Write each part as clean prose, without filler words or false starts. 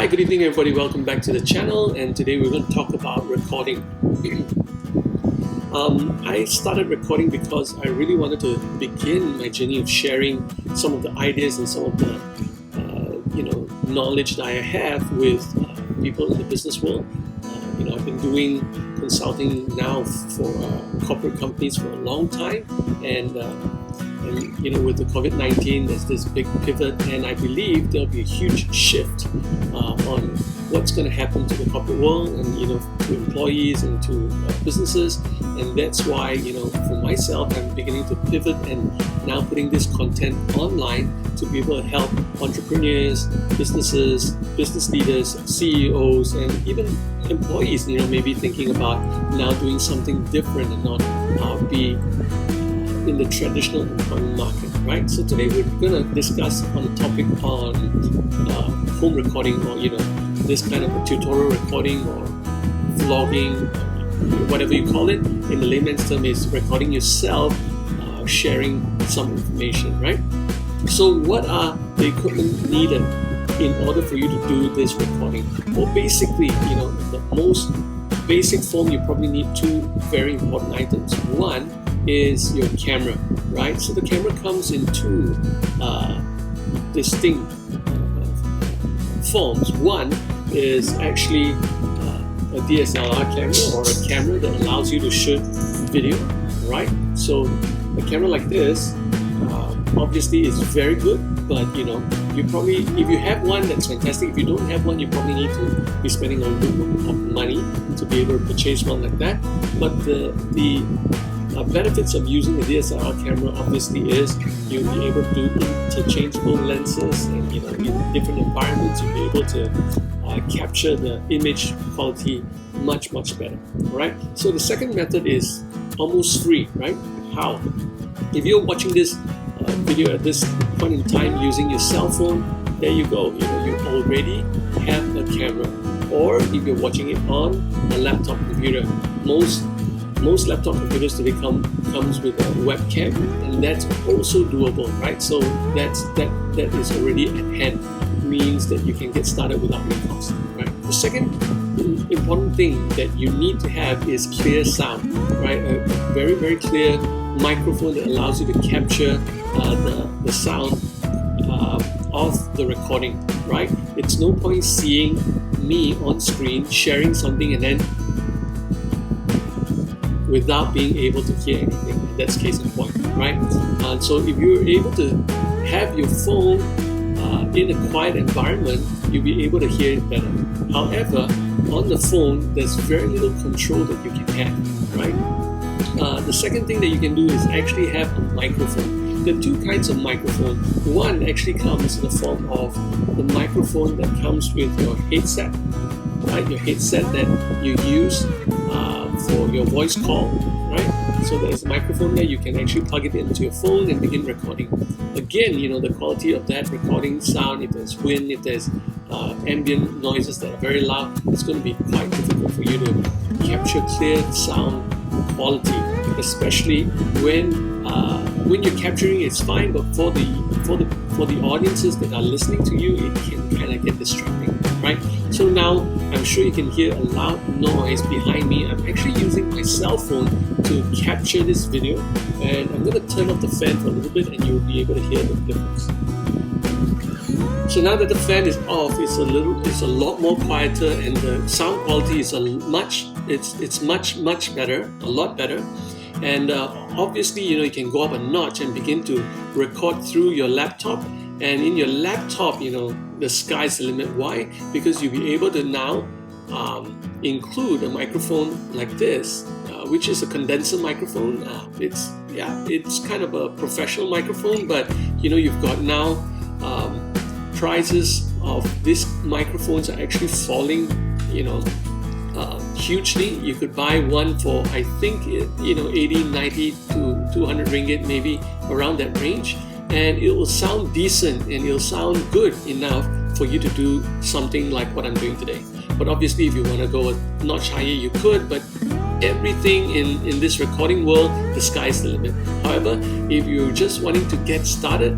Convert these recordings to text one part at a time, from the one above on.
Hi, good evening everybody, welcome back to the channel, and today we're going to talk about recording. I started recording because I really wanted to begin my journey of sharing some of the ideas and some of the knowledge that I have with people in the business world. I've been doing consulting now for corporate companies for a long time, and with the COVID-19, there's this big pivot, and I believe there'll be a huge shift on what's going to happen to the corporate world and to employees and to businesses. And that's why for myself, I'm beginning to pivot and now putting this content online to be able to help entrepreneurs, businesses, business leaders, CEOs, and even employees maybe thinking about now doing something different and not be in the traditional employment market, right? So today we're going to discuss on a topic on home recording, or this kind of a tutorial recording or vlogging, whatever you call it. In the layman's term, is recording yourself sharing some information, right? So what are the equipment needed in order for you to do this recording? Well, basically, the most basic form, you probably need two very important items. One is your camera, right? So the camera comes in two distinct forms. One is actually a DSLR camera, or a camera that allows you to shoot video, right? So a camera like this obviously is very good, but you probably, if you have one, that's fantastic. If you don't have one, you probably need to be spending a little bit of money to be able to purchase one like that. But the benefits of using a DSLR camera obviously is you'll be able to do interchangeable lenses, and in different environments you'll be able to capture the image quality much better, right? So the second method is almost free, right? How? If you're watching this video at this point in time using your cell phone, there you go. You already have a camera. Or if you're watching it on a laptop computer, most laptop computers today comes with a webcam, and that's also doable, right? So that is already at hand, means that you can get started without any cost, right? The second important thing that you need to have is clear sound, right? A very clear microphone that allows you to capture the sound of the recording, right? It's no point seeing me on screen sharing something and then without being able to hear anything. That's case in point, right? So if you're able to have your phone in a quiet environment, you'll be able to hear it better. However, on the phone, there's very little control that you can have, right? The second thing that you can do is actually have a microphone. There are two kinds of microphone. One actually comes in the form of the microphone that comes with your headset, right? Your headset that you use for your voice call, right? So there's a microphone there, you can actually plug it into your phone and begin recording. Again, the quality of that recording sound, if there's wind, if there's ambient noises that are very loud, it's going to be quite difficult for you to capture clear sound quality, especially when you're capturing it's fine, but for the audiences that are listening to you, it can kind of get distracting, right? So now I'm sure you can hear a loud noise behind me. I'm actually using my cell phone to capture this video, and I'm going to turn off the fan for a little bit, and you'll be able to hear the difference. So now that the fan is off, it's a lot more quieter, and the sound quality is much better, a lot better. And obviously, you can go up a notch and begin to record through your laptop. And in your laptop, the sky's the limit. Why? Because you'll be able to now include a microphone like this, which is a condenser microphone. It's kind of a professional microphone, but you've got now prices of these microphones are actually falling, hugely. You could buy one for, I think, 80, 90 to 200 ringgit, maybe around that range, and it will sound decent and it'll sound good enough for you to do something like what I'm doing today. But obviously, if you want to go a notch higher, you could, but everything in this recording world, the sky's the limit. However, if you're just wanting to get started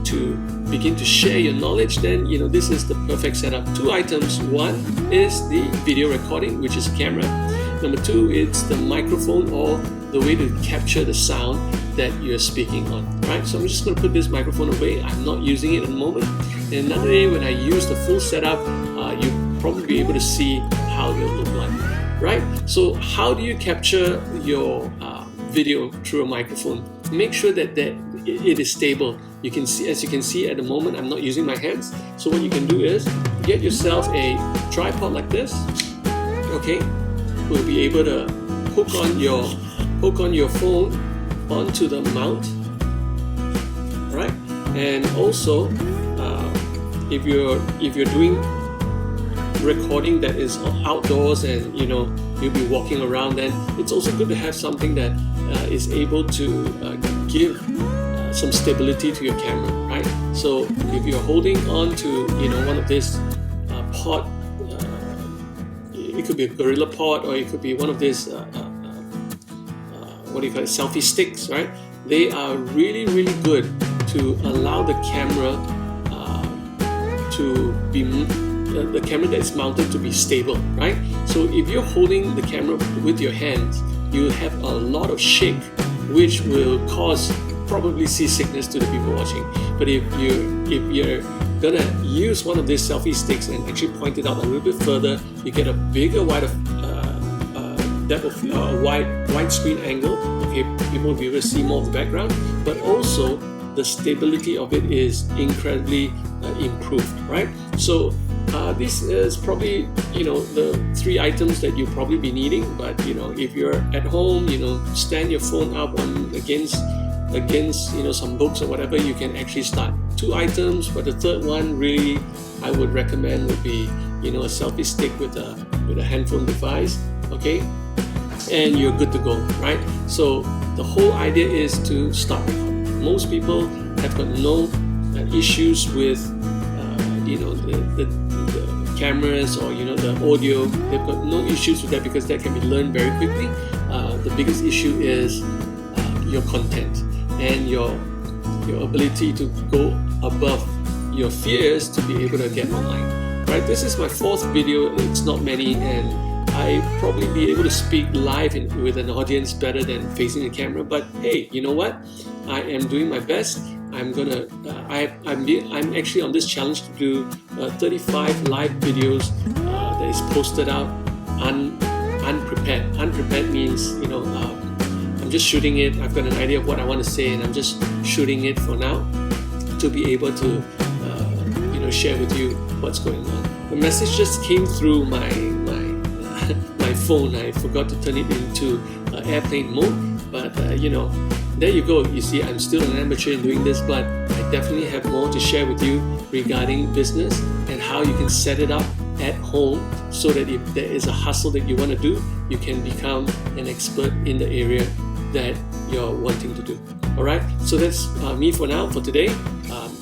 to begin to share your knowledge, then this is the perfect setup. 2 items. One is the video recording, which is a camera. Number 2, it's the microphone, or the way to capture the sound that you're speaking on, right? So I'm just going to put this microphone away. I'm not using it at the moment. And another day when I use the full setup, you'll probably be able to see how it'll look like, right? So how do you capture your video through a microphone? Make sure that it is stable. You can see, as you can see at the moment, I'm not using my hands. So what you can do is get yourself a tripod like this. Okay, we'll be able to hook on your phone onto the mount, right? And also, if you're doing recording that is outdoors and you'll be walking around, then it's also good to have something that is able to give some stability to your camera, right? So if you're holding on to one of this pod, it could be a gorilla pod, or it could be one of these what do you call it, selfie sticks, right? They are really, really good to allow the camera to be the camera that's mounted to be stable, right? So if you're holding the camera with your hands, you have a lot of shake, which will cause probably seasickness to the people watching. But if you're gonna use one of these selfie sticks and actually point it out a little bit further, you get a bigger, wider depth of wide screen angle. Okay, people will be able to see more of the background, but also the stability of it is incredibly improved, right? So this is probably the 3 items that you'll probably be needing. But if you're at home, stand your phone up against some books or whatever, you can actually start 2 items. But the third one, really, I would recommend would be a selfie stick with a handphone device. Okay, and you're good to go, right? So the whole idea is to start recording. Most people have got no issues with the cameras or the audio. They've got no issues with that because that can be learned very quickly. The biggest issue is your content and your ability to go above your fears to be able to get online, right? This is my 4th video. It's not many, and I probably be able to speak live with an audience better than facing a camera. But hey, you know what? I am doing my best. I'm actually on this challenge to do 35 live videos that is posted out unprepared. Unprepared means I'm just shooting it. I've got an idea of what I want to say, and I'm just shooting it for now to be able to share with you what's going on. The message just came through my phone. I forgot to turn it into airplane mode, but there you go. You see, I'm still an amateur in doing this, but I definitely have more to share with you regarding business and how you can set it up at home, so that if there is a hustle that you want to do, you can become an expert in the area that you're wanting to do. Alright, so that's me for now, for today.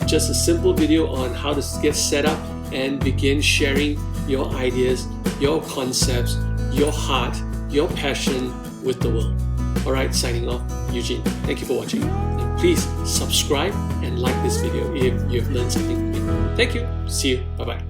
Just a simple video on how to get set up and begin sharing your ideas, your concepts, your heart, your passion with the world. Alright, signing off, Eugene. Thank you for watching. And please subscribe and like this video if you've learned something from it. Thank you. See you. Bye-bye.